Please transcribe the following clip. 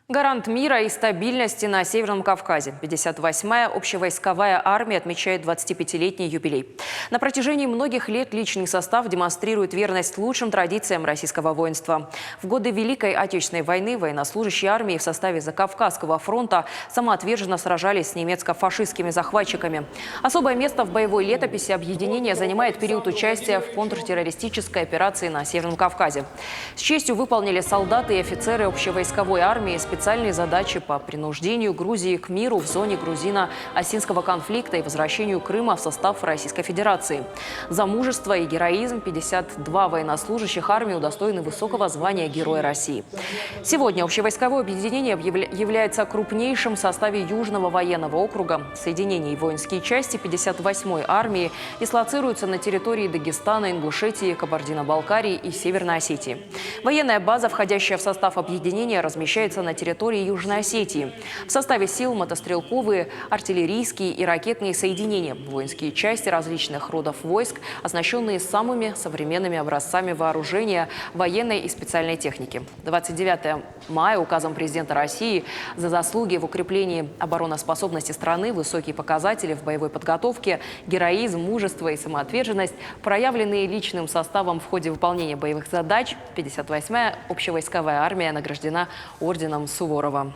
Гарант мира и стабильности на Северном Кавказе. 58-я общевойсковая армия отмечает 25-летний юбилей. На протяжении многих лет личный состав демонстрирует верность лучшим традициям российского воинства. В годы Великой Отечественной войны военнослужащие армии в составе Закавказского фронта самоотверженно сражались с немецко-фашистскими захватчиками. Особое место в боевой летописи объединения занимает период участия в контртеррористической операции на Северном Кавказе. С честью выполнили солдаты и офицеры общевойсковой армии специальные задачи по принуждению Грузии к миру в зоне грузино-осетинского конфликта и возвращению Крыма в состав Российской Федерации. За мужество и героизм 52 военнослужащих армии удостоены высокого звания Героя России. Сегодня общевойсковое объединение является крупнейшим в составе Южного военного округа. Соединения и воинские части 58-й армии дислоцируются на территории Дагестана, Ингушетии, Кабардино-Балкарии и Северной Осетии. Военная база, входящая в состав объединения, размещается на территории Южной Осетии. В составе сил мотострелковые, артиллерийские и ракетные соединения, воинские части различных родов войск, оснащенные самыми современными образцами вооружения, военной и специальной техники. 29 мая указом президента России за заслуги в укреплении обороноспособности страны, высокие показатели в боевой подготовке, героизм, мужество и самоотверженность, проявленные личным составом в ходе выполнения боевых задач, 58-я общевойсковая армия награждена орденом Суворова.